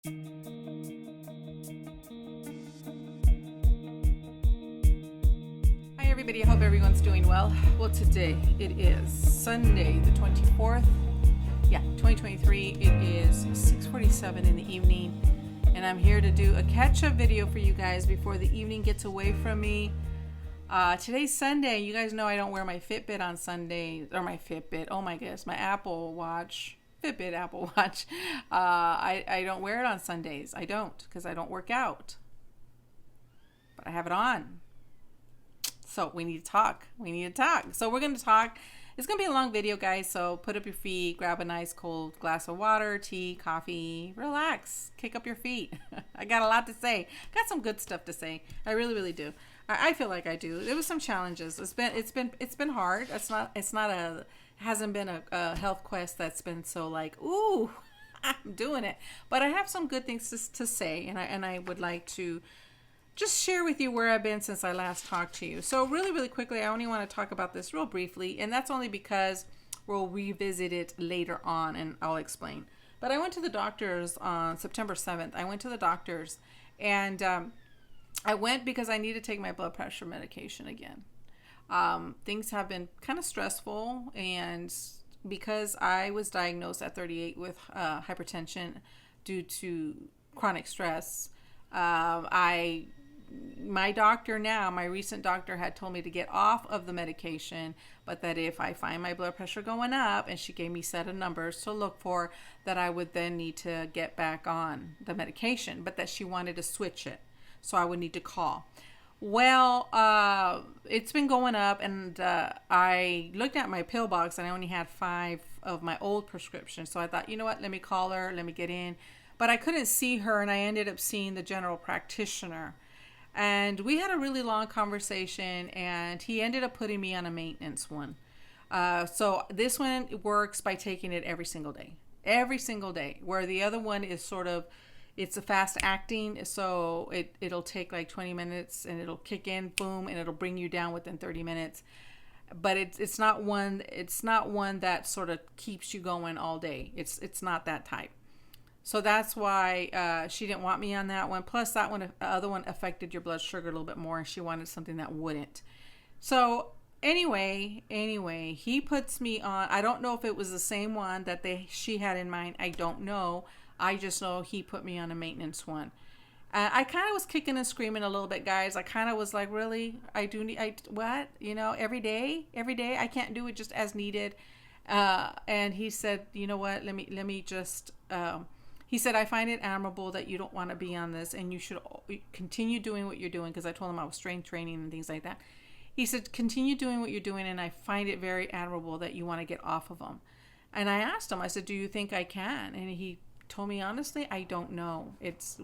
Hi everybody, I hope everyone's doing well. Well, today it is Sunday the 24th. 2023. It is 6:47 in the evening, and I'm here to do a catch-up video for you guys before the evening gets away from me. Today's Sunday. You guys know I don't wear my Fitbit on Sunday, or my Fitbit, oh my goodness, my Apple Watch, Fitbit, Apple Watch. I don't wear it on Sundays. I don't, because I don't work out. But I have it on. So we need to talk. So we're going to talk. It's going to be a long video, guys. So put up your feet, grab a nice cold glass of water, tea, coffee, relax, kick up your feet. I got a lot to say. Got some good stuff to say. I really, really do. I feel like I do. There was some challenges. It's been hard. It hasn't been a health quest that's been so like, ooh, I'm doing it. But I have some good things to say, and I would like to just share with you where I've been since I last talked to you. So really, really quickly, I only want to talk about this real briefly, and that's only because we'll revisit it later on, and I'll explain. But I went to the doctors on September 7th. I went to the doctors, and I went because I need to take my blood pressure medication again. Things have been kind of stressful, and because I was diagnosed at 38 with hypertension due to chronic stress, my doctor now, my recent doctor had told me to get off of the medication, but that if I find my blood pressure going up, and she gave me a set of numbers to look for, that I would then need to get back on the medication, but that she wanted to switch it. So I would need to call. Well, it's been going up, and I looked at my pill box, and I only had 5 of my old prescriptions. So I thought, you know what, let me call her, let me get in. But I couldn't see her, and I ended up seeing the general practitioner. And we had a really long conversation, and he ended up putting me on a maintenance one. So this one works by taking it every single day, where the other one is sort of, it's a fast acting, so it'll take like 20 minutes, and it'll kick in, boom, and it'll bring you down within 30 minutes. But it's not one that sort of keeps you going all day. It's not that type. So that's why she didn't want me on that one. Plus, that one, the other one, affected your blood sugar a little bit more, and she wanted something that wouldn't. So anyway, he puts me on. I don't know if it was the same one that she had in mind. I don't know. I just know he put me on a maintenance one. I kind of was kicking and screaming a little bit, guys. I kind of was like, really? What? Every day? I can't do it just as needed. And he said, you know what? Let me just. He said, I find it admirable that you don't want to be on this, and you should continue doing what you're doing, because I told him I was strength training and things like that. He said, continue doing what you're doing, and I find it very admirable that you want to get off of them. And I asked him, I said, do you think I can? And he told me, honestly, I don't know. It's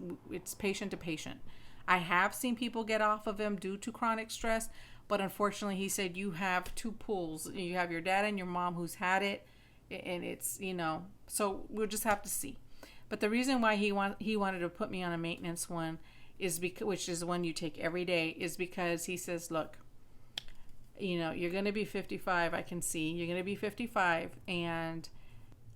patient to patient. I have seen people get off of them due to chronic stress, but unfortunately, he said, you have 2 pools. You have your dad and your mom who's had it, and it's, so we'll just have to see. But the reason why he wanted to put me on a maintenance one is which is one you take every day, is because he says, look, you're going to be 55. I can see you're going to be 55, and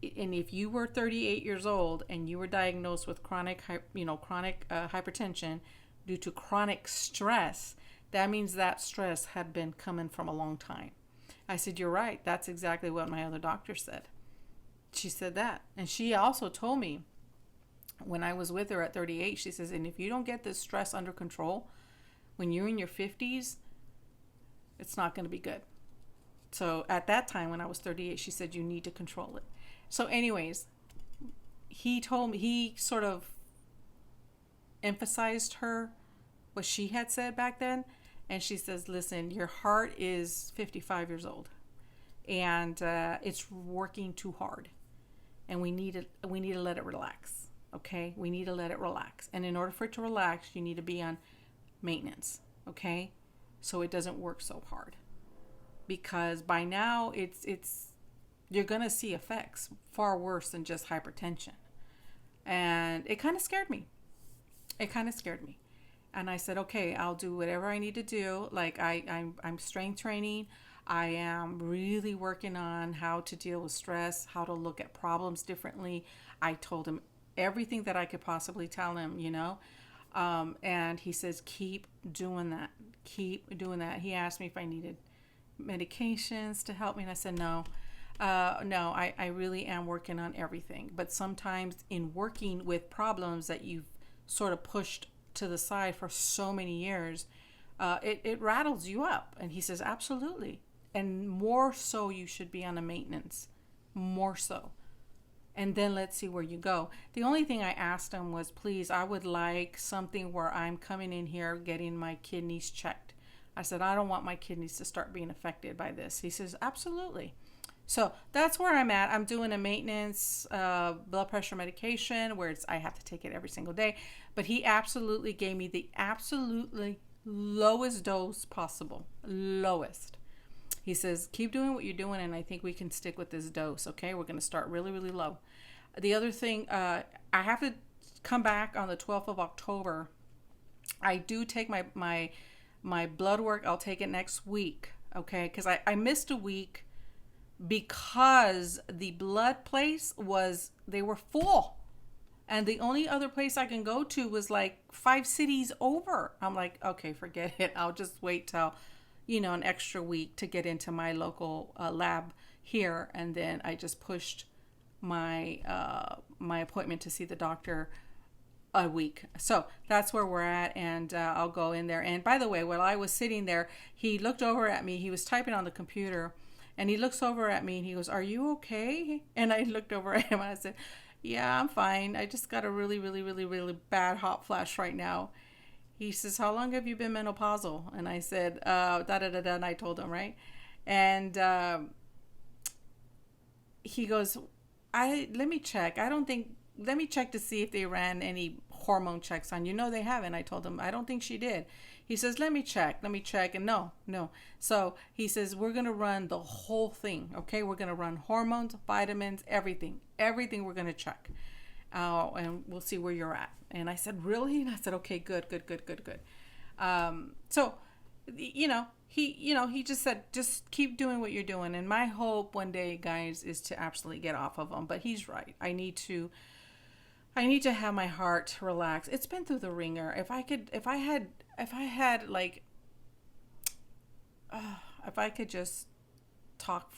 if you were 38 years old and you were diagnosed with chronic hypertension due to chronic stress, that means that stress had been coming from a long time. I said, you're right. That's exactly what my other doctor said. She said that, and she also told me, when I was with her at 38, she says, and if you don't get this stress under control when you're in your 50s, it's not going to be good. So at that time, when I was 38, she said, you need to control it. So anyways, he told me, he sort of emphasized what she had said back then. And she says, listen, your heart is 55 years old, and it's working too hard, and we need to let it relax. Okay, we need to let it relax. And in order for it to relax, you need to be on maintenance, okay? So it doesn't work so hard. Because by now, you're going to see effects far worse than just hypertension. And it kind of scared me. And I said, okay, I'll do whatever I need to do. Like I'm strength training. I am really working on how to deal with stress, how to look at problems differently. I told him everything that I could possibly tell him, and he says, keep doing that. Keep doing that. He asked me if I needed medications to help me, and I said, no. No, I really am working on everything. But sometimes in working with problems that you've sort of pushed to the side for so many years, it rattles you up. And he says, absolutely. And more so, you should be on a maintenance. More so. And then let's see where you go. The only thing I asked him was, please, I would like something where I'm coming in here getting my kidneys checked. I said, I don't want my kidneys to start being affected by this. He says, absolutely. So that's where I'm at. I'm doing a maintenance blood pressure medication where I have to take it every single day. But he absolutely gave me the absolutely lowest dose possible. Lowest. He says, keep doing what you're doing, and I think we can stick with this dose, okay? We're going to start really, really low. The other thing, I have to come back on the 12th of October. I do take my blood work. I'll take it next week, okay? Because I missed a week because the blood place they were full. And the only other place I can go to was like 5 cities over. I'm like, okay, forget it. I'll just wait till an extra week to get into my local lab here, and then I just pushed my appointment to see the doctor a week. So that's where we're at, and I'll go in there. And by the way, while I was sitting there, he looked over at me. He was typing on the computer, and he looks over at me and he goes, "Are you okay?" And I looked over at him and I said, "Yeah, I'm fine. I just got a really, really, really, really bad hot flash right now." He says, "How long have you been menopausal?" And I said, and I told him, right? And he goes, let me check. Let me check to see if they ran any hormone checks on you. No, they haven't. I told him, I don't think she did. He says, let me check. And no. So he says, we're going to run the whole thing. Okay. We're going to run hormones, vitamins, everything we're going to check. And we'll see where you're at. And I said, really? And I said, okay, good. So, he just said, just keep doing what you're doing. And my hope one day, guys, is to absolutely get off of them. But he's right. I need to have my heart relax. It's been through the ringer. If I could just talk.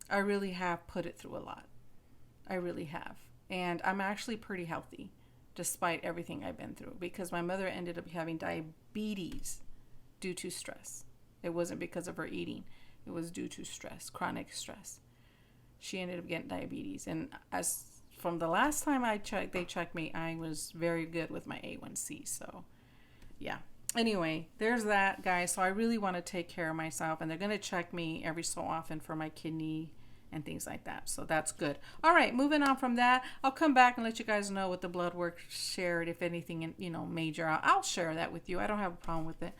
I really have put it through a lot. I really have. And I'm actually pretty healthy despite everything I've been through, because my mother ended up having diabetes due to stress. It wasn't because of her eating. It was due to stress, chronic stress. She ended up getting diabetes. And as from the last time they checked me, I was very good with my A1C. So, yeah. Anyway, there's that, guys. So I really want to take care of myself. And they're going to check me every so often for my kidney and things like that. So that's good. All right, moving on from that, I'll come back and let you guys know what the blood work shared, if anything, major. I'll share that with you. I don't have a problem with it.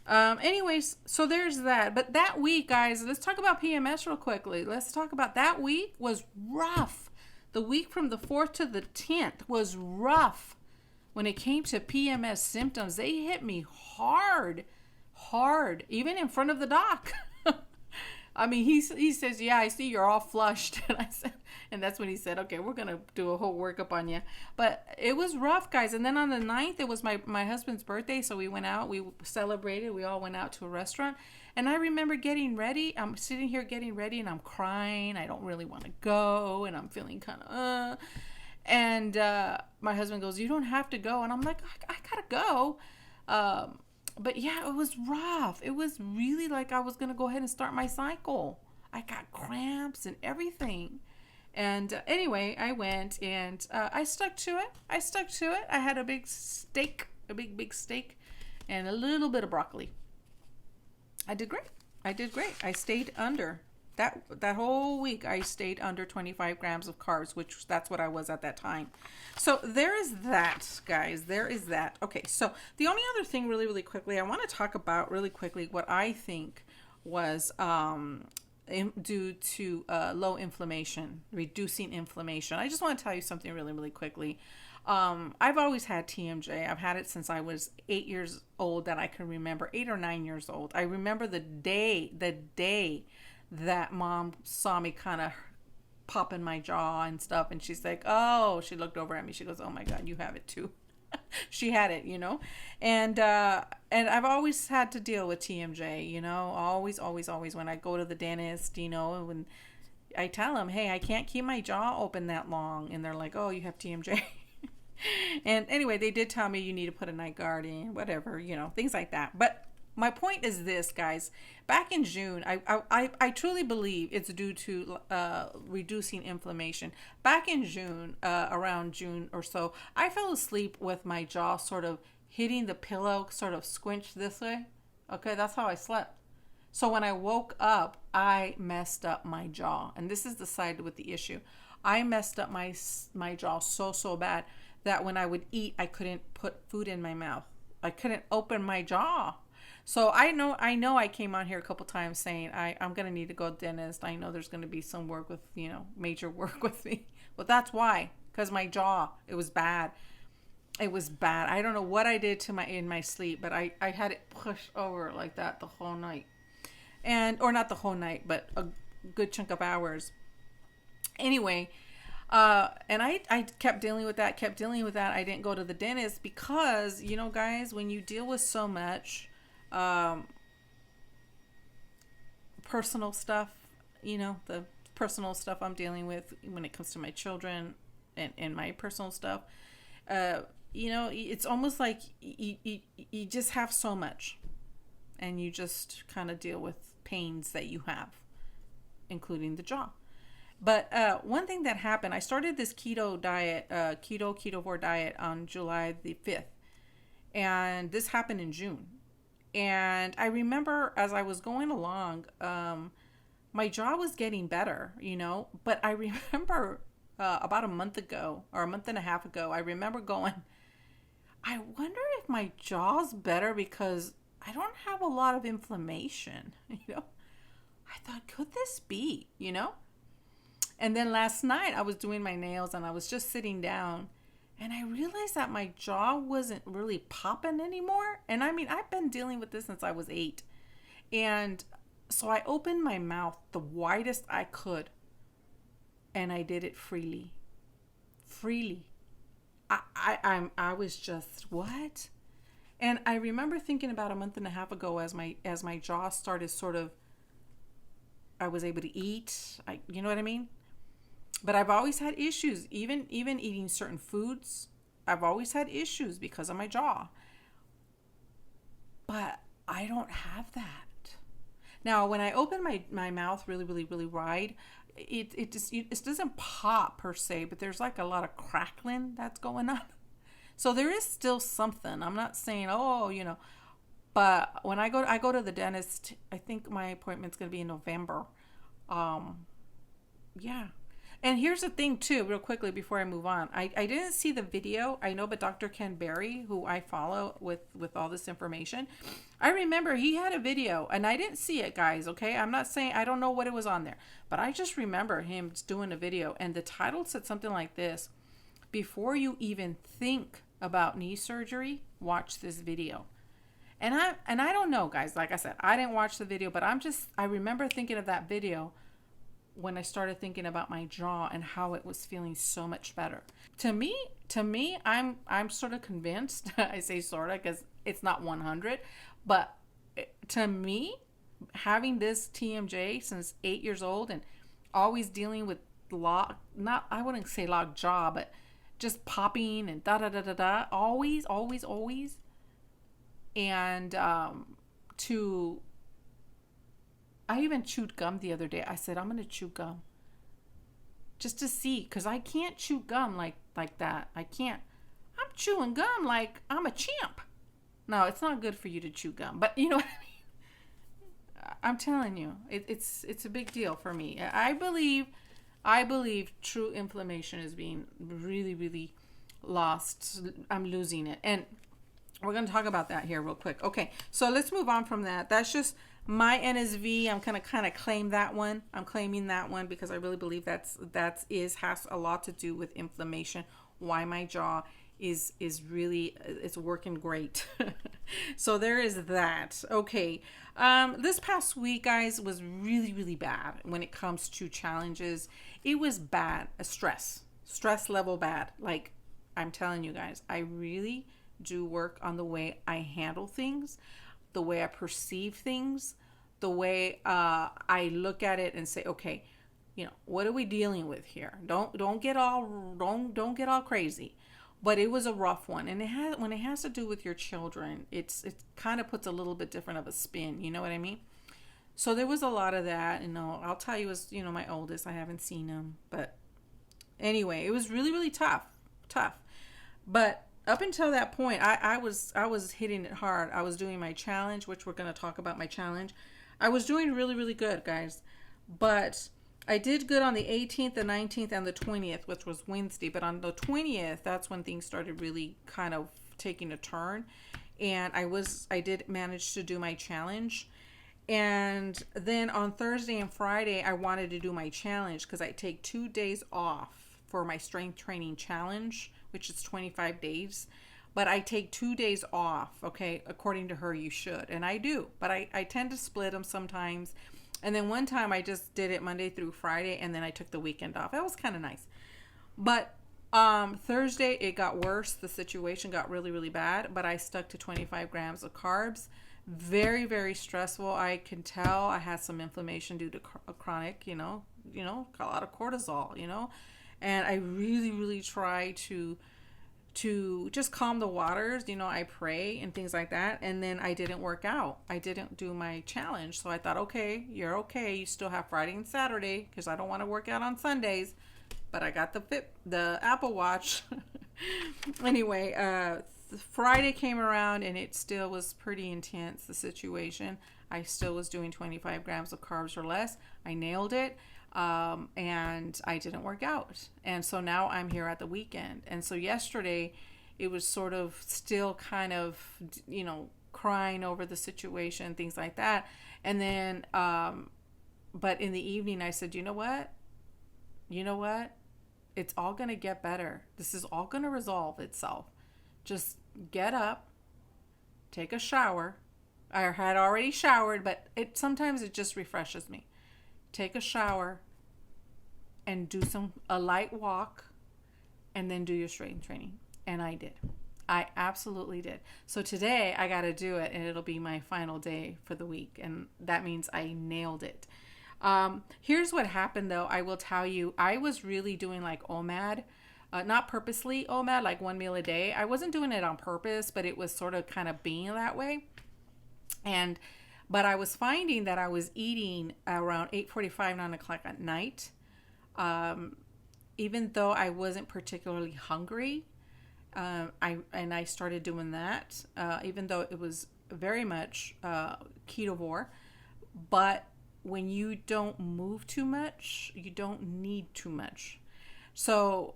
Anyways, so there's that. But that week, guys, let's talk about PMS real quickly. Let's talk about that week was rough. The week from the 4th to the 10th was rough. When it came to PMS symptoms, they hit me hard, even in front of the doc. I mean, he says, "Yeah, I see you're all flushed." And I said, and that's when he said, "Okay, we're going to do a whole workup on you." But it was rough, guys. And then on the 9th, it was my husband's birthday. So we went out, we celebrated, we all went out to a restaurant. And I remember getting ready. I'm sitting here getting ready and I'm crying. I don't really want to go. And I'm feeling kind of, And my husband goes, "You don't have to go." And I'm like, I got to go. But yeah, it was rough. It was really like I was going to go ahead and start my cycle. I got cramps and everything. And anyway, I went and I stuck to it. I had a big steak, big steak, and a little bit of broccoli. I did great. I stayed under. That whole week, I stayed under 25 grams of carbs, which that's what I was at that time. So there is that, guys. There is that. Okay, so the only other thing really, really quickly, I want to talk about really quickly what I think was due to low inflammation, reducing inflammation. I just want to tell you something really, really quickly. I've always had TMJ. I've had it since I was 8 years old that I can remember, 8 or 9 years old. I remember the day that mom saw me kind of popping my jaw and stuff. And she's like, oh, she looked over at me. She goes, oh my God, you have it too. She had it, you know, and I've always had to deal with TMJ, you know, always when I go to the dentist, you know, when I tell them, hey, I can't keep my jaw open that long, and they're like, oh, you have TMJ. And anyway, they did tell me you need to put a night guard in, whatever, you know, things like that. But my point is this, guys. Back in June, I truly believe it's due to reducing inflammation. Back in June, around June or so, I fell asleep with my jaw sort of hitting the pillow, sort of squinched this way. Okay, that's how I slept. So when I woke up, I messed up my jaw. And this is the side with the issue. I messed up my jaw so bad that when I would eat, I couldn't put food in my mouth. I couldn't open my jaw. So I know I came on here a couple times saying I'm going to need to go to the dentist. I know there's going to be some work with, you know, major work with me. But that's why, because my jaw, it was bad. It was bad. I don't know what I did to in my sleep, but I had it pushed over like that the whole night. Or not the whole night, but a good chunk of hours. Anyway, and I kept dealing with that. I didn't go to the dentist because, you know, guys, when you deal with so much personal stuff, you know, the personal stuff I'm dealing with when it comes to my children and my personal stuff, you know, it's almost like you just have so much, and you just kind of deal with pains that you have, including the jaw. But one thing that happened, I started this keto diet, ketovore diet on July the 5th. And this happened in June. And I remember as I was going along, my jaw was getting better, you know. But I remember about a month ago or a month and a half ago, I remember going, I wonder if my jaw's better because I don't have a lot of inflammation, you know. I thought, could this be, you know? And then last night I was doing my nails and I was just sitting down and I realized that my jaw wasn't really popping anymore. And I mean, I've been dealing with this since I was 8. And so I opened my mouth the widest I could and I did it freely. I was just, what? And I remember thinking about a month and a half ago as my jaw started sort of, I was able to eat, you know what I mean? But I've always had issues, even eating certain foods. I've always had issues because of my jaw. But I don't have that. Now, when I open my mouth really wide, it doesn't pop per se, but there's like a lot of crackling that's going on. So there is still something. I'm not saying, oh, you know, but when I go to the dentist, I think my appointment's going to be in November. Yeah. And here's the thing too, real quickly before I move on. I didn't see the video. I know, but Dr. Ken Berry, who I follow with all this information, I remember he had a video and I didn't see it, guys. Okay. I'm not saying, I don't know what it was on there, but I just remember him doing a video and the title said something like this: before you even think about knee surgery, watch this video. And I don't know, guys, like I said, I didn't watch the video, but I remember thinking of that video when I started thinking about my jaw and how it was feeling so much better. To me, I'm sort of convinced, I say sort of because it's not 100, but to me, having this TMJ since 8 years old and always dealing with I wouldn't say locked jaw, but just popping and always. And I even chewed gum the other day. I said, I'm going to chew gum just to see, because I can't chew gum like that. I can't. I'm chewing gum like I'm a champ. No, it's not good for you to chew gum, but you know what I mean? I'm telling you, it's a big deal for me. I believe true inflammation is being really lost. I'm losing it. And we're going to talk about that here real quick. Okay, so let's move on from that. That's just my NSV. I'm going to kind of claim that one. I'm claiming that one because I really believe has a lot to do with inflammation. Why my jaw is really, it's working great. So there is that. Okay. This past week, guys, was really, really bad when it comes to challenges. It was bad. A stress level bad. Like, I'm telling you guys, I really do work on the way I handle things, the way I perceive things, the way I look at it and say, okay, what are we dealing with here? Don't get all crazy. But it was a rough one, and when it has to do with your children, it kind of puts a little bit different of a spin. You know what I mean? So there was a lot of that. I'll tell you, as my oldest, I haven't seen him, but anyway, it was really, really tough. But up until that point, I was hitting it hard. I was doing my challenge, which we're going to talk about my challenge. I was doing really, really good, guys. But I did good on the 18th, the 19th, and the 20th, which was Wednesday. But on the 20th, that's when things started really kind of taking a turn. And I did manage to do my challenge. And then on Thursday and Friday, I wanted to do my challenge because I take 2 days off for my strength training challenge, which is 25 days. But I take 2 days off, okay? According to her, you should. And I do. But I tend to split them sometimes. And then one time I just did it Monday through Friday, and then I took the weekend off. That was kind of nice. But Thursday, it got worse. The situation got really, really bad. But I stuck to 25 grams of carbs. Very, very stressful. I can tell I had some inflammation due to chronic, a lot of cortisol, And I really, really try to just calm the waters. I pray and things like that. And then I didn't work out. I didn't do my challenge. So I thought, okay, you're okay. You still have Friday and Saturday because I don't want to work out on Sundays. But I got the Apple Watch. Anyway, Friday came around and it still was pretty intense, the situation. I still was doing 25 grams of carbs or less. I nailed it. And I didn't work out. And so now I'm here at the weekend. And so yesterday it was sort of still kind of, crying over the situation, things like that. And then, but in the evening I said, you know what? It's all going to get better. This is all going to resolve itself. Just get up, take a shower. I had already showered, but sometimes it just refreshes me. Take a shower and do a light walk and then do your strength training. And I did. I absolutely did. So today I got to do it, and it'll be my final day for the week. And that means I nailed it. Here's what happened though. I will tell you, I was really doing like OMAD, not purposely OMAD, like 1 meal a day. I wasn't doing it on purpose, but it was sort of kind of being that way. But I was finding that I was eating around 8:45, 9 o'clock at night. Even though I wasn't particularly hungry, I started doing that, even though it was very much ketovore. But when you don't move too much, you don't need too much. So,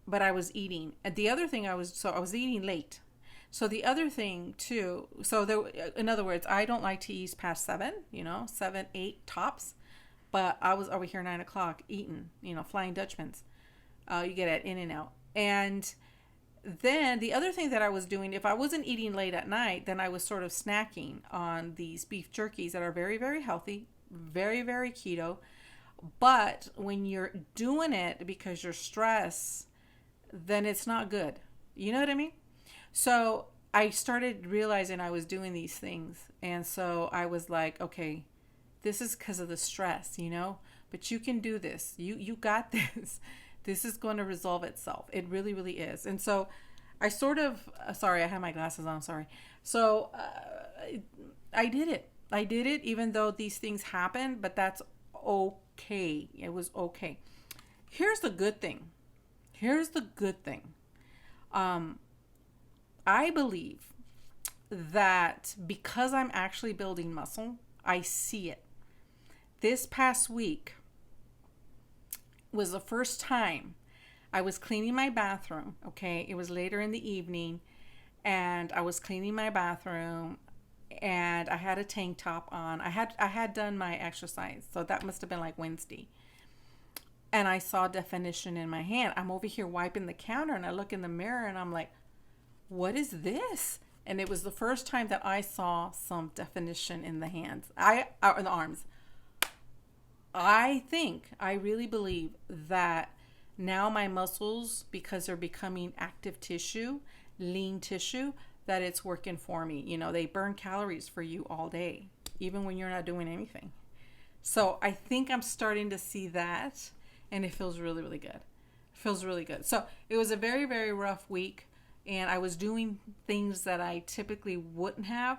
but I was eating. And the other thing I was eating late. So the other thing too, in other words, I don't like to eat past 7, 7, 8 tops. But I was over here 9 o'clock eating, Flying Dutchmans. You get at In-N-Out. And then the other thing that I was doing, if I wasn't eating late at night, then I was sort of snacking on these beef jerkies that are very, very healthy, very, very keto. But when you're doing it because you're stressed, then it's not good. You know what I mean? So I started realizing I was doing these things. And so I was like, okay, this is because of the stress, but you can do this. You got this. This is going to resolve itself. It really, really is. And so I sort of, sorry, I have my glasses on, sorry. So I did it. I did it even though these things happened, but that's okay. It was okay. Here's the good thing. I believe that because I'm actually building muscle, I see it. This past week was the first time I was cleaning my bathroom, okay? It was later in the evening, and I was cleaning my bathroom, and I had a tank top on. I had done my exercise, so that must have been like Wednesday. and I saw definition in my hand. I'm over here wiping the counter and I look in the mirror and I'm like, what is this? And it was the first time that I saw some definition in the hands, in the arms. I really believe that now my muscles, because they're becoming active tissue, lean tissue, that it's working for me. You know, they burn calories for you all day, even when you're not doing anything. So I think I'm starting to see that, and it feels really, really good. It feels really good. So it was a very, very rough week, and I was doing things that I typically wouldn't have,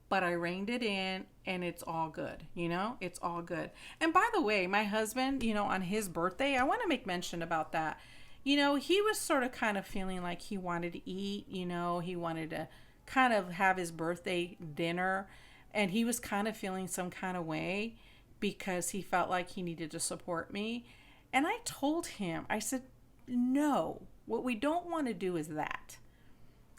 but I reined it in, and it's all good. You know, it's all good. And by the way, my husband, you know, on his birthday, I want to make mention about that. You know, he was sort of kind of feeling like he wanted to eat, you know, he wanted to kind of have his birthday dinner, and he was kind of feeling some kind of way because he felt like he needed to support me. And I told him, I said, no, what we don't want to do is that.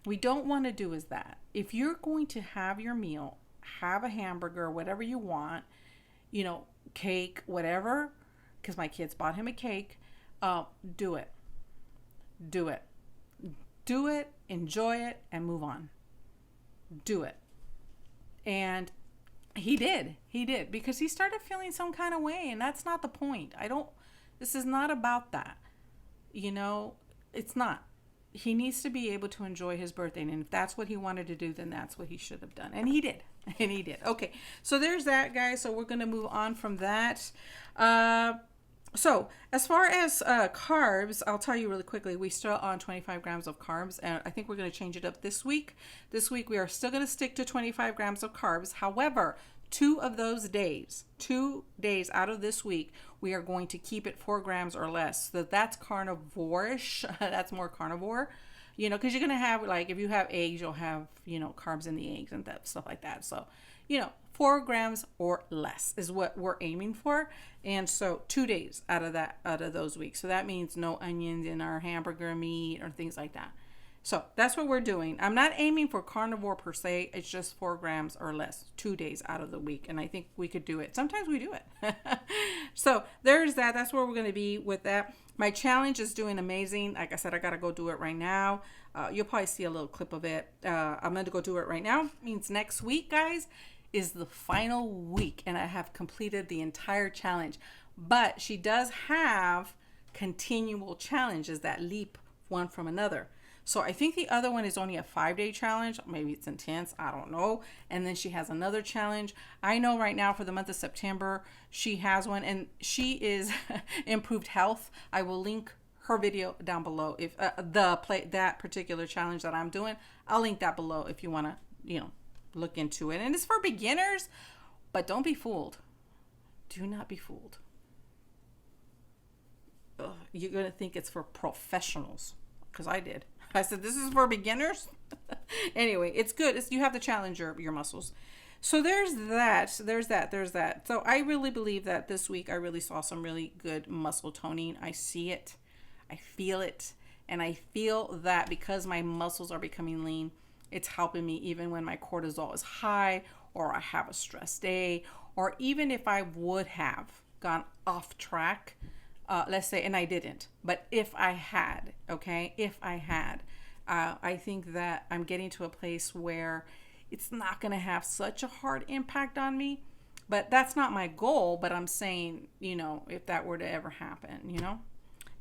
We don't want to do is that. If you're going to have your meal, have a hamburger, whatever you want, you know, cake, whatever, because my kids bought him a cake, do it. Do it. Do it, enjoy it, and move on. Do it. And he did, because he started feeling some kind of way, and that's not the point. This is not about that. You know, it's not. He needs to be able to enjoy his birthday, and if that's what he wanted to do, then that's what he should have done. And he did. Okay, so there's that, guys. So we're going to move on from that. So as far as carbs, I'll tell you really quickly, we still on 25 grams of carbs, and I think we're going to change it up this week. This week we are still going to stick to 25 grams of carbs. However, 2 days out of this week, we are going to keep it 4 grams or less. So that's carnivore-ish. That's more carnivore, you know, because you're going to have, like, if you have eggs, you'll have, you know, carbs in the eggs and that stuff like that. So, you know, 4 grams or less is what we're aiming for. And so 2 days out of those weeks. So that means no onions in our hamburger meat or things like that. So that's what we're doing. I'm not aiming for carnivore per se. It's just 4 grams or less, 2 days out of the week. And I think we could do it. Sometimes we do it. So there's that. That's where we're going to be with that. My challenge is doing amazing. Like I said, I got to go do it right now. You'll probably see a little clip of it. I'm going to go do it right now. It means next week, guys, is the final week. And I have completed the entire challenge. But she does have continual challenges that leap one from another. So I think the other one is only a 5-day challenge. Maybe it's intense. I don't know. And then she has another challenge. I know right now for the month of September, she has one, and she is improved health. I will link her video down below. If that particular challenge that I'm doing, I'll link that below if you want to, you know, look into it. And it's for beginners, but don't be fooled. Do not be fooled. You're going to think it's for professionals, because I did. I said, this is for beginners. Anyway, it's good. You have to challenge your muscles. So there's that. So I really believe that this week I really saw some really good muscle toning. I see it. I feel it. And I feel that because my muscles are becoming lean, it's helping me even when my cortisol is high, or I have a stress day, or even if I would have gone off track, let's say, and I didn't, but if I had, I think that I'm getting to a place where it's not going to have such a hard impact on me, but that's not my goal. But I'm saying, you know, if that were to ever happen, you know,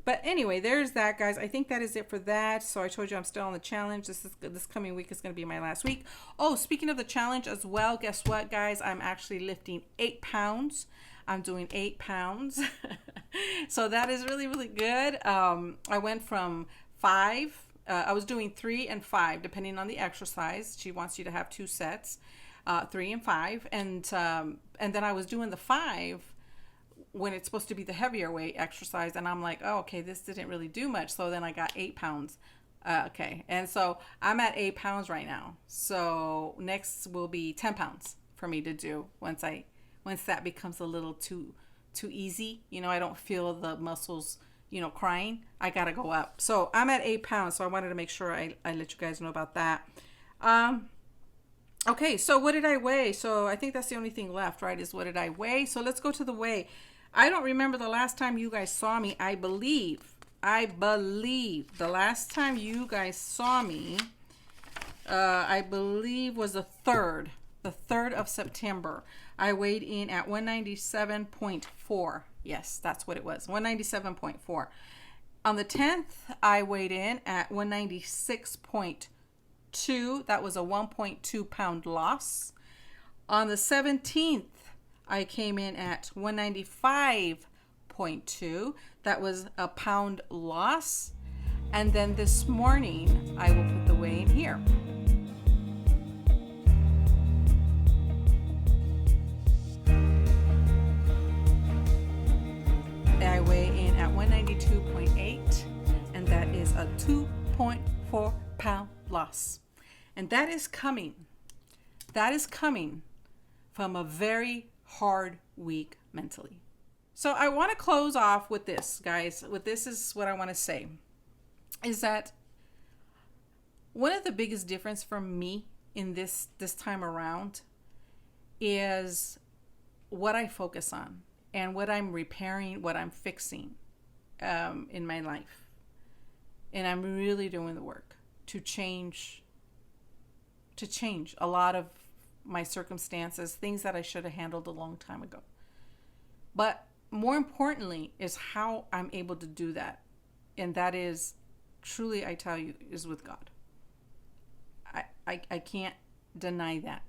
but anyway, there's that, guys. I think that is it for that. So I told you I'm still on the challenge. This coming week is going to be my last week. Oh, speaking of the challenge as well, guess what, guys? I'm actually lifting 8 pounds. I'm doing 8 pounds. So that is really, really good. I went from 5. I was doing 3 and 5, depending on the exercise. She wants you to have 2 sets, 3 and 5. And then I was doing the 5 when it's supposed to be the heavier weight exercise. And I'm like, oh, okay, this didn't really do much. So then I got 8 pounds. Okay. And so I'm at 8 pounds right now. So next will be 10 pounds for me to do once that becomes a little too easy. You know, I don't feel the muscles, you know, crying. I got to go up. So I'm at 8 pounds. So I wanted to make sure I let you guys know about that. Okay. So what did I weigh? So I think that's the only thing left, right? Is what did I weigh? So let's go to the weigh. I don't remember the last time you guys saw me. I believe the last time you guys saw me, I believe was the 3rd of September. I weighed in at 197.4. Yes, that's what it was, 197.4. On the 10th, I weighed in at 196.2. That was a 1.2 pound loss. On the 17th, I came in at 195.2. That was a pound loss. And then this morning, I will put the weigh in here. I weigh in at 192.8, and that is a 2.4 pound loss. And that is coming from a very hard week mentally. So I want to close off with this, guys. This is what I want to say, is that one of the biggest difference for me in this time around is what I focus on and what I'm repairing, what I'm fixing in my life. And I'm really doing the work to change a lot of my circumstances, things that I should have handled a long time ago. But more importantly is how I'm able to do that. And that is truly, I tell you, is with God. I can't deny that.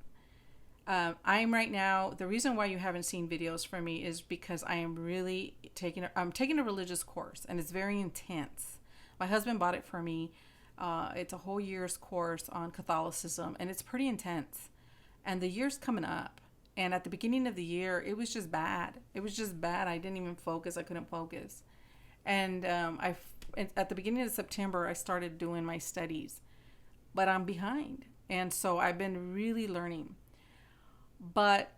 I'm right now, the reason why you haven't seen videos from me is because I am really taking a religious course, and it's very intense. My husband bought it for me. It's a whole year's course on Catholicism, and it's pretty intense. And the year's coming up. And at the beginning of the year, it was just bad. I didn't even focus. I couldn't focus. And at the beginning of September, I started doing my studies. But I'm behind. And so I've been really learning. But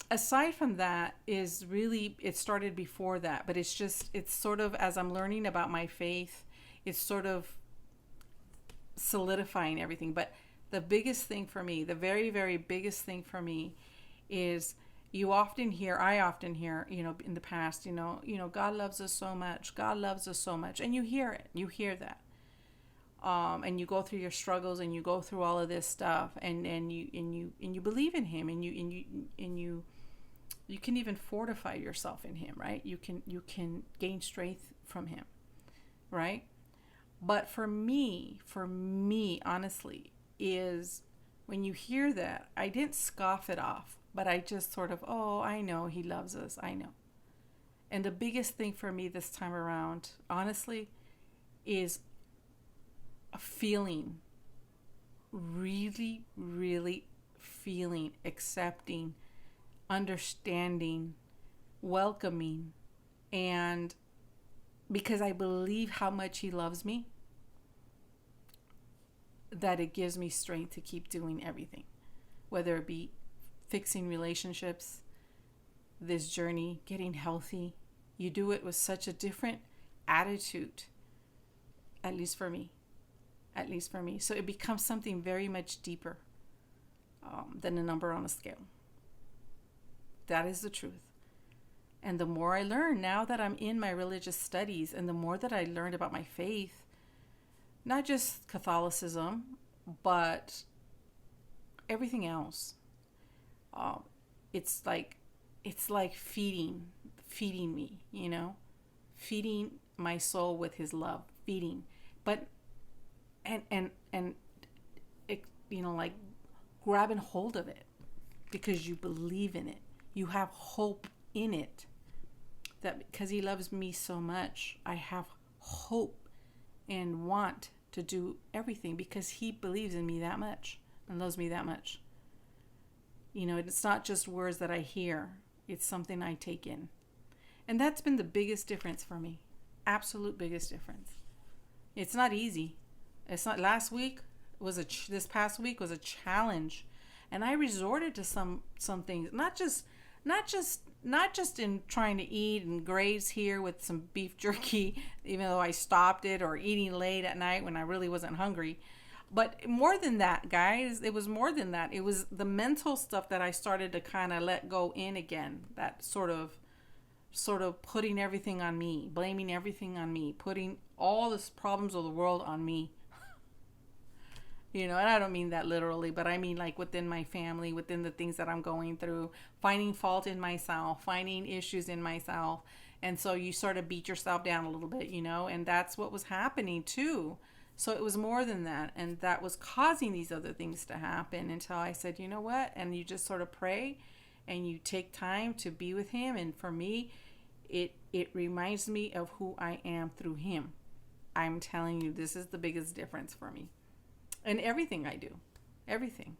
aside from that is really, it started before that. But it's sort of, as I'm learning about my faith, it's sort of solidifying everything. But the biggest thing for me, the very, very biggest thing for me is I often hear, in the past, God loves us so much. God loves us so much. And you hear it. You hear that. And you go through your struggles and you go through all of this stuff and you believe in him and you can even fortify yourself in him, right? You can gain strength from him, right? But for me, honestly, is when you hear that, I didn't scoff it off, but I just sort of, I know he loves us. I know. And the biggest thing for me this time around, honestly, is a feeling, really, really feeling, accepting, understanding, welcoming, and because I believe how much he loves me, that it gives me strength to keep doing everything, whether it be fixing relationships, this journey, getting healthy. You do it with such a different attitude, at least for me. So it becomes something very much deeper than a number on a scale. That is the truth. And the more I learn now that I'm in my religious studies, and the more that I learned about my faith, not just Catholicism, but everything else. It's like feeding me, feeding my soul with his love, feeding, but and it, like grabbing hold of it because you believe in it, you have hope in it. That because he loves me so much, I have hope and want to do everything because he believes in me that much and loves me that much. It's not just words that I hear. It's something I take in. And that's been the biggest difference for me. Absolute biggest difference. It's not easy. It's not. This past week was a challenge. And I resorted to some things, not just in trying to eat and graze here with some beef jerky, even though I stopped it, or eating late at night when I really wasn't hungry. But more than that, guys, it was more than that. It was the mental stuff that I started to kind of let go in again. That sort of sort of putting everything on me, blaming everything on me, putting all the problems of the world on me. You know, and I don't mean that literally, but I mean like within my family, within the things that I'm going through, finding fault in myself, finding issues in myself. And so you sort of beat yourself down a little bit, you know, and that's what was happening too. So it was more than that. And that was causing these other things to happen until I said, you know what? And you just sort of pray and you take time to be with him. And for me, it reminds me of who I am through him. I'm telling you, this is the biggest difference for me. And everything I do. Everything.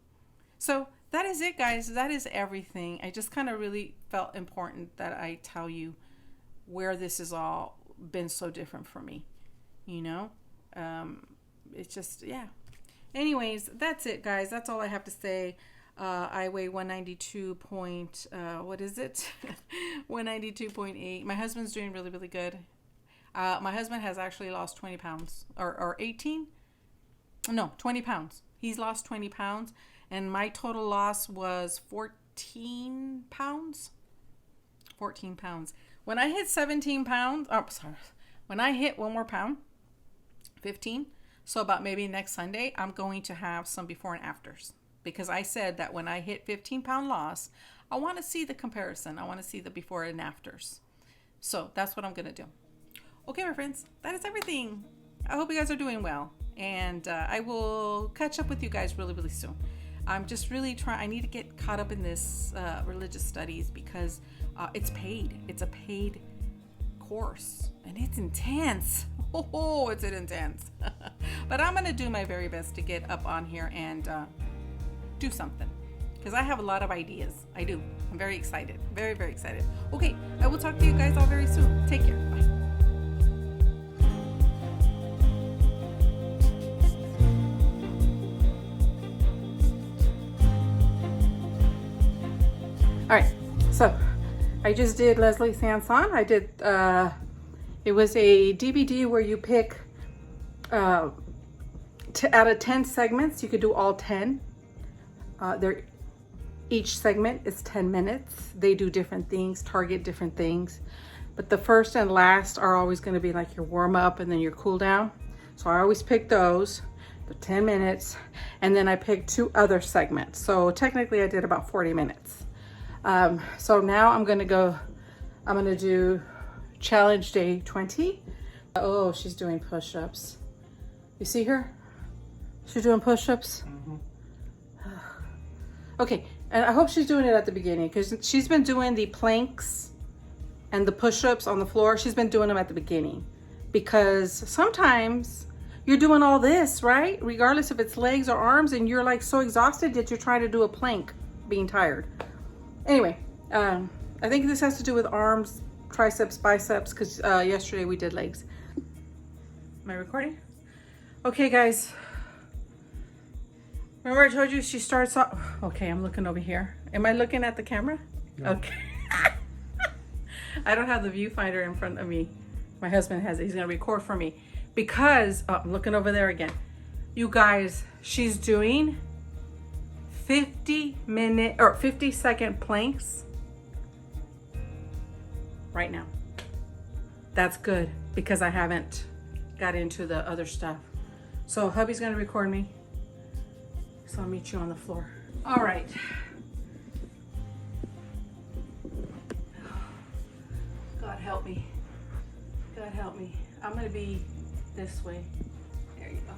So that is it, guys. That is everything. I just kind of really felt important that I tell you where this has all been so different for me. You know? It's just, yeah. Anyways, that's it, guys. That's all I have to say. I weigh 192 point, what is it? 192.8. My husband's doing really, really good. My husband has actually lost 20 pounds. Or 18? No, 20 pounds. He's lost 20 pounds. And my total loss was 14 pounds. 14 pounds. When I hit 17 pounds, oh, sorry. When I hit one more pound, 15. So about maybe next Sunday, I'm going to have some before and afters. Because I said that when I hit 15-pound loss, I want to see the comparison. I want to see the before and afters. So that's what I'm going to do. Okay, my friends, that is everything. I hope you guys are doing well. And I will catch up with you guys really, really soon. I'm just really trying. I need to get caught up in this religious studies because it's paid. It's a paid course. And it's intense. Oh, it's intense. But I'm going to do my very best to get up on here and do something. Because I have a lot of ideas. I do. I'm very excited. Very, very excited. Okay, I will talk to you guys all very soon. Take care. Bye. All right, so I just did Leslie Sanson. I did, it was a DVD where you pick, out of 10 segments, you could do all 10. Each segment is 10 minutes. They do different things, target different things. But the first and last are always gonna be like your warm up and then your cool down. So I always pick those, the 10 minutes, and then I picked 2 other segments. So technically I did about 40 minutes. So now I'm gonna do challenge day 20. Oh, she's doing push-ups. You see her? She's doing push-ups. Mm-hmm. Okay, and I hope she's doing it at the beginning because she's been doing the planks and the push-ups on the floor. She's been doing them at the beginning because sometimes you're doing all this, right? Regardless if it's legs or arms, and you're like so exhausted that you're trying to do a plank being tired. Anyway, I think this has to do with arms, triceps, biceps, because yesterday we did legs. Am I recording? Okay, guys. Remember I told you she starts off... Okay, I'm looking over here. Am I looking at the camera? No. Okay. I don't have the viewfinder in front of me. My husband has it. He's going to record for me. Because... Oh, I'm looking over there again. You guys, she's doing 50-second planks right now. That's good because I haven't got into the other stuff. So hubby's gonna record me. So I'll meet you on the floor. All right. God help me. God help me. I'm gonna be this way. There you go.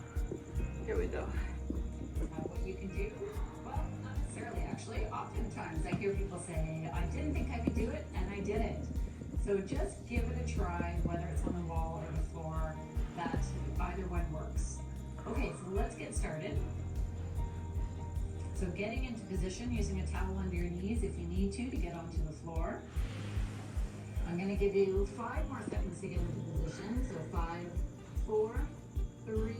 Here we go. What you can do? Well, not necessarily actually. Oftentimes I hear people say, I didn't think I could do it, and I did it. So just give it a try, whether it's on the wall or the floor, that either one works. Okay, so let's get started. So getting into position, using a towel under your knees if you need to get onto the floor. I'm gonna give you 5 more seconds to get into position. So 5, 4, 3,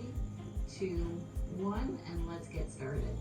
2, 1, and let's get started.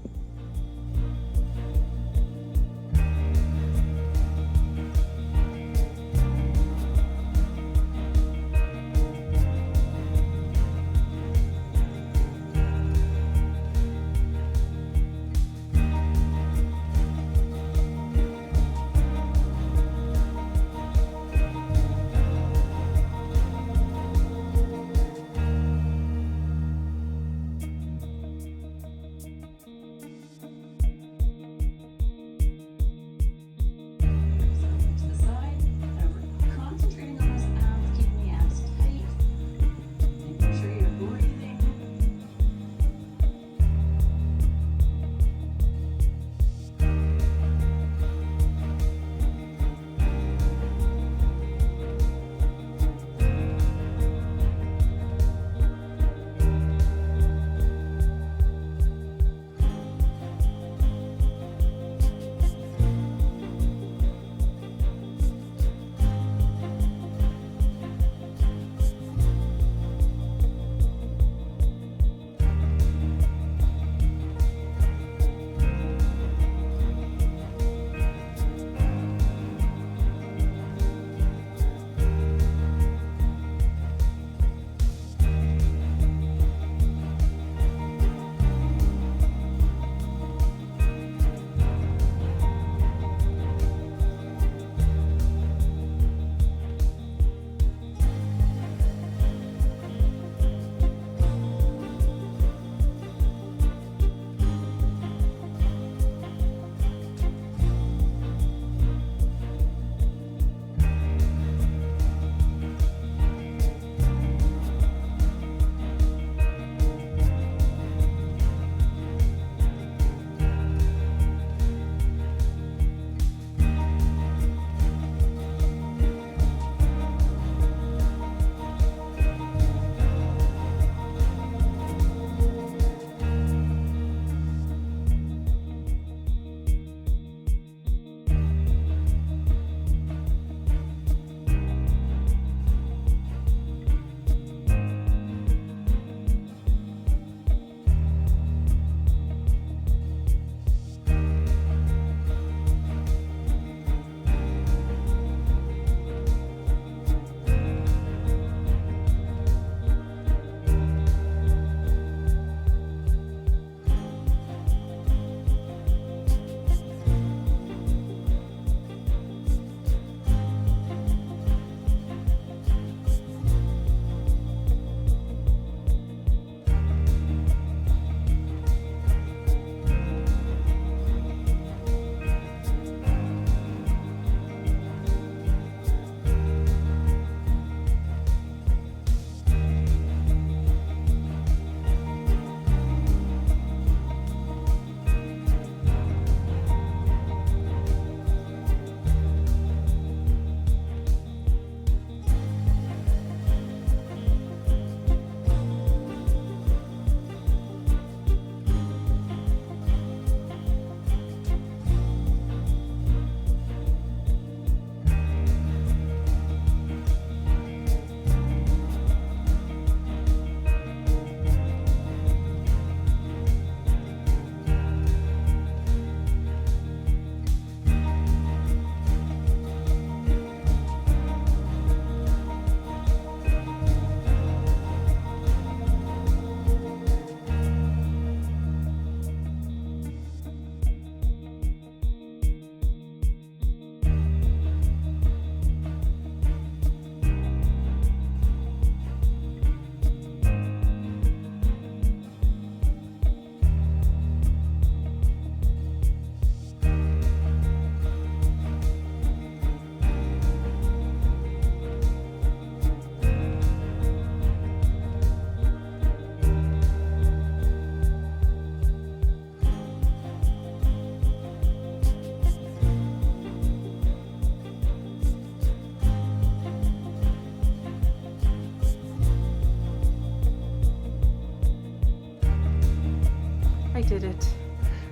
I did it.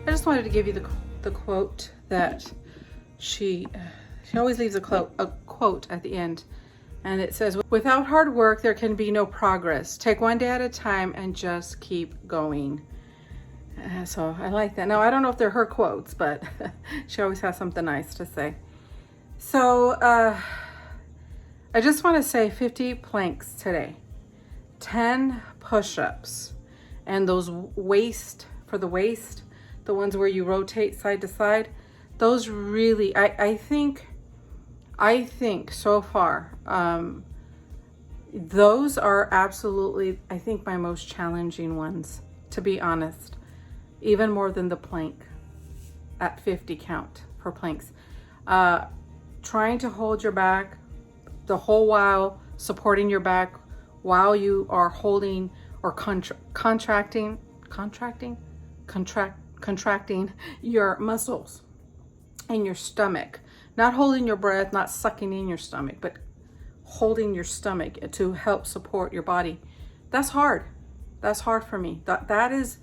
I just wanted to give you the quote that she always leaves a quote at the end. And it says, without hard work, there can be no progress. Take one day at a time and just keep going. So I like that. Now, I don't know if they're her quotes, but she always has something nice to say. So I just want to say 50 planks today, 10 push-ups, and those the ones where you rotate side to side, those really, I think so far, those are absolutely, I think, my most challenging ones, to be honest, even more than the plank at 50 count for planks. Trying to hold your back the whole while, supporting your back while you are holding or contracting your muscles in your stomach. Not holding your breath, not sucking in your stomach, but holding your stomach to help support your body. That's hard. That's hard for me. That is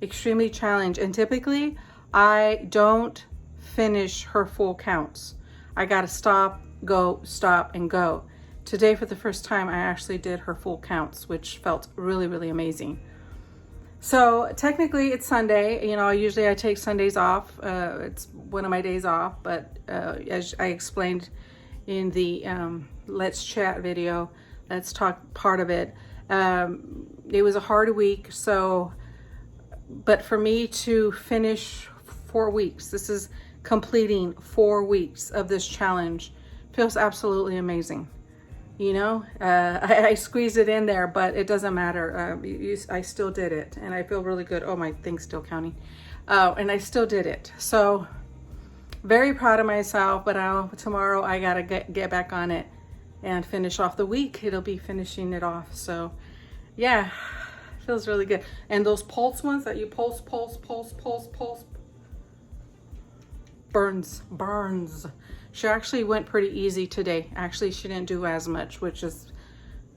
extremely challenging. And typically, I don't finish her full counts. I gotta stop, go, stop, and go. Today, for the first time, I actually did her full counts, which felt really, really amazing. So technically it's Sunday. You know, usually I take Sundays off. It's one of my days off, but as I explained in the Let's Chat video, Let's Talk part of it, it was a hard week. So, but for me to finish 4 weeks, this is completing 4 weeks of this challenge, feels absolutely amazing. You know, I squeezed it in there, but it doesn't matter. I still did it, and I feel really good. Oh, my thing's still counting. And I still did it. So very proud of myself, but tomorrow I got to get back on it and finish off the week. It'll be finishing it off. So yeah, feels really good. And those pulse ones that you pulse, burns. She actually went pretty easy today. Actually, she didn't do as much, which was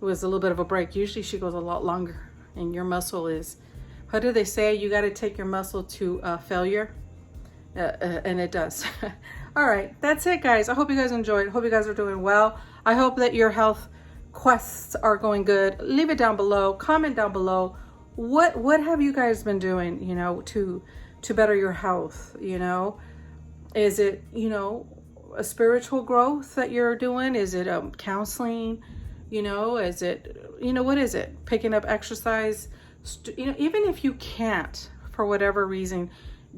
a little bit of a break. Usually she goes a lot longer, and your muscle is, how do they say? You got to take your muscle to failure, and it does. All right, that's it, guys. I hope you guys enjoyed. Hope you guys are doing well. I hope that your health quests are going good. Leave it down below. Comment down below. What have you guys been doing, you know, to better your health? You know, is it, you know, a spiritual growth that you're doing? Is it counseling? You know, is it, you know, what is it? Picking up exercise? You know, even if you can't, for whatever reason,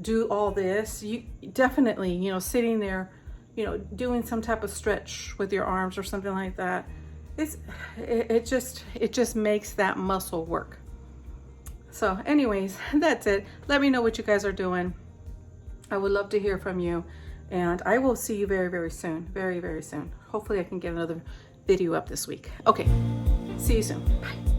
do all this, you definitely, you know, sitting there, you know, doing some type of stretch with your arms or something like that, it just makes that muscle work. So anyways, that's it. Let me know what you guys are doing. I would love to hear from you. And I will see you very, very soon. Very, very soon. Hopefully I can get another video up this week. Okay. See you soon. Bye.